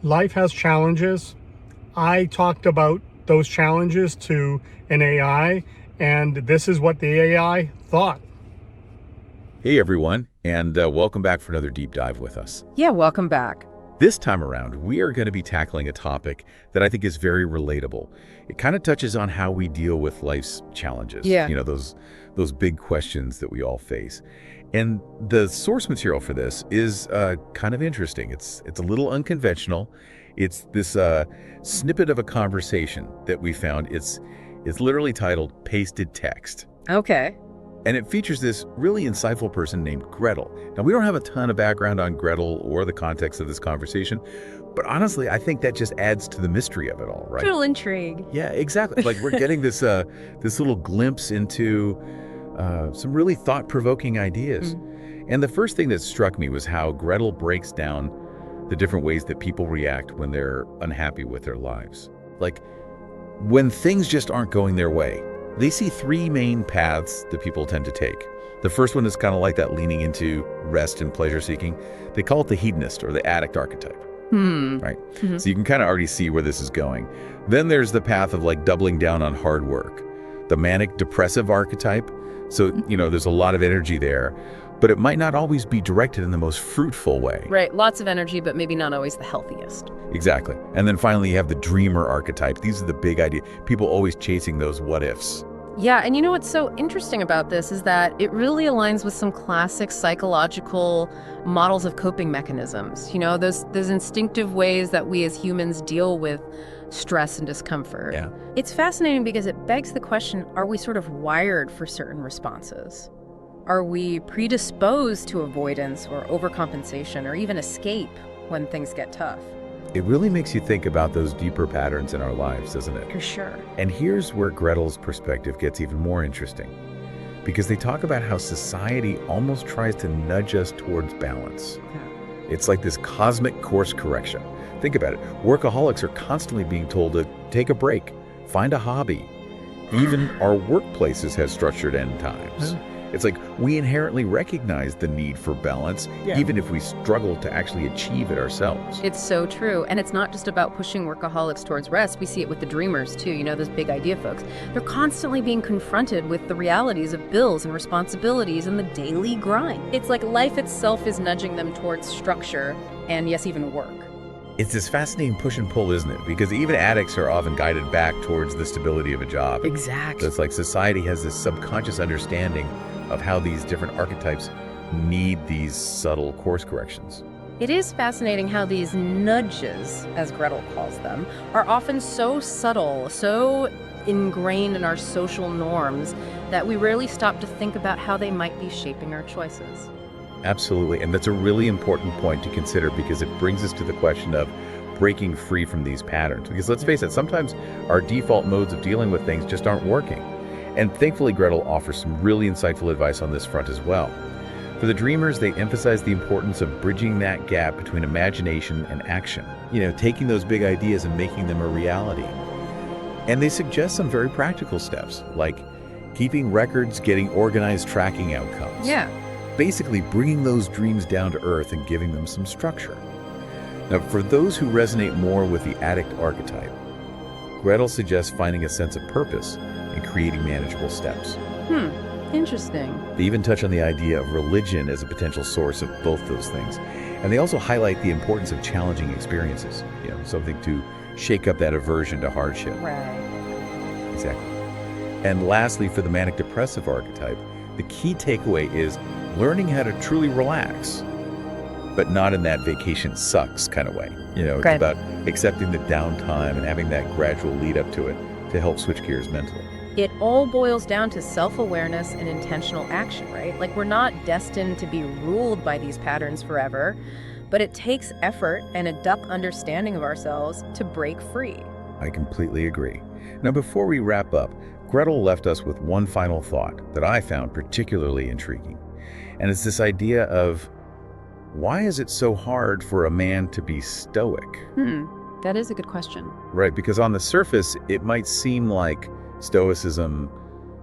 life has challenges. I talked about those challenges to an AI, and this is what the AI thought. Hey everyone, and welcome back for another deep dive with us. Yeah, welcome back. This time around, we are going to be tackling a topic that I think is very relatable. It kind of touches on how we deal with life's challenges. Yeah. You know, those big questions that we all face. And the source material for this is kind of interesting. It's a little unconventional. It's this snippet of a conversation that we found. It's literally titled Pasted Text. Okay. And it features this really insightful person named Gretel. Now, we don't have a ton of background on Gretel or the context of this conversation, but honestly, I think that just adds to the mystery of it all, right? Little intrigue. Yeah, exactly. Like we're getting this little glimpse into some really thought-provoking ideas. And the first thing that struck me was how Gretel breaks down the different ways that people react when they're unhappy with their lives. Like when things just aren't going their way. They see three main paths that people tend to take. The first one is kind of like that leaning into rest and pleasure seeking. They call it the hedonist or the addict archetype, right? So you can kind of already see where this is going. Then there's the path of like doubling down on hard work. The manic depressive archetype. So, you know, there's a lot of energy there, but it might not always be directed in the most fruitful way. Right, lots of energy, but maybe not always the healthiest. Exactly. And then finally, you have the dreamer archetype. These are the big ideas. People always chasing those what ifs. Yeah, and you know what's so interesting about this is that it really aligns with some classic psychological models of coping mechanisms. You know, those instinctive ways that we as humans deal with stress and discomfort. Yeah. It's fascinating because it begs the question, are we sort of wired for certain responses? Are we predisposed to avoidance or overcompensation or even escape when things get tough? It really makes you think about those deeper patterns in our lives, doesn't it? For sure. And here's where Gretel's perspective gets even more interesting, because they talk about how society almost tries to nudge us towards balance. Yeah. It's like this cosmic course correction. Think about it. Workaholics are constantly being told to take a break, find a hobby. Even our workplaces have structured end times. It's like we inherently recognize the need for balance, even if we struggle to actually achieve it ourselves. It's so true. And it's not just about pushing workaholics towards rest. We see it with the dreamers, too. You know, those big idea folks. They're constantly being confronted with the realities of bills and responsibilities and the daily grind. It's like life itself is nudging them towards structure and, yes, even work. It's this fascinating push and pull, isn't it? Because even addicts are often guided back towards the stability of a job. Exactly. So it's like society has this subconscious understanding of how these different archetypes need these subtle course corrections. It is fascinating how these nudges, as Gretel calls them, are often so subtle, so ingrained in our social norms that we rarely stop to think about how they might be shaping our choices. Absolutely, and that's a really important point to consider because it brings us to the question of breaking free from these patterns. Because let's face it, sometimes our default modes of dealing with things just aren't working. And thankfully, Gretel offers some really insightful advice on this front as well. For the dreamers, they emphasize the importance of bridging that gap between imagination and action. You know, taking those big ideas and making them a reality. And they suggest some very practical steps, like keeping records, getting organized tracking outcomes. Yeah. Basically bringing those dreams down to earth and giving them some structure. Now, for those who resonate more with the addict archetype, Gretel suggests finding a sense of purpose and creating manageable steps. Interesting. They even touch on the idea of religion as a potential source of both those things. And they also highlight the importance of challenging experiences, you know, something to shake up that aversion to hardship. Right. Exactly. And lastly, for the manic depressive archetype, the key takeaway is learning how to truly relax, but not in that vacation sucks kind of way. You know, it's about accepting the downtime and having that gradual lead up to it to help switch gears mentally. It all boils down to self-awareness and intentional action, right? Like, we're not destined to be ruled by these patterns forever, but it takes effort and a depth understanding of ourselves to break free. I completely agree. Now, before we wrap up, Gretel left us with one final thought that I found particularly intriguing. And it's this idea of, why is it so hard for a man to be stoic? That is a good question. Right, because on the surface, it might seem like stoicism,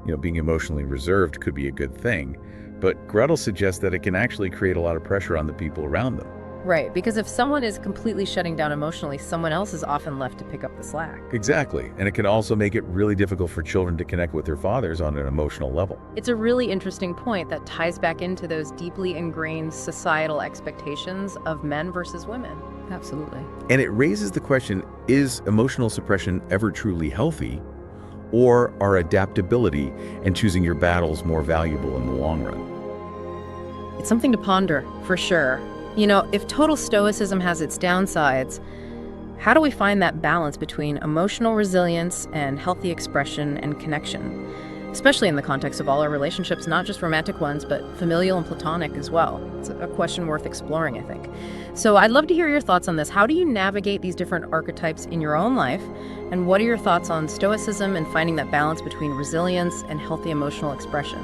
you know, being emotionally reserved could be a good thing. But Gretel suggests that it can actually create a lot of pressure on the people around them. Right, because if someone is completely shutting down emotionally, someone else is often left to pick up the slack. Exactly. And it can also make it really difficult for children to connect with their fathers on an emotional level. It's a really interesting point that ties back into those deeply ingrained societal expectations of men versus women. Absolutely. And it raises the question, is emotional suppression ever truly healthy? Or are adaptability and choosing your battles more valuable in the long run? It's something to ponder, for sure. You know, if total stoicism has its downsides, how do we find that balance between emotional resilience and healthy expression and connection? Especially in the context of all our relationships, not just romantic ones, but familial and platonic as well. It's a question worth exploring, I think. So I'd love to hear your thoughts on this. How do you navigate these different archetypes in your own life? And what are your thoughts on stoicism and finding that balance between resilience and healthy emotional expression?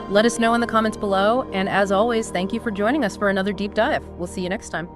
Let us know in the comments below. And as always, thank you for joining us for another deep dive. We'll see you next time.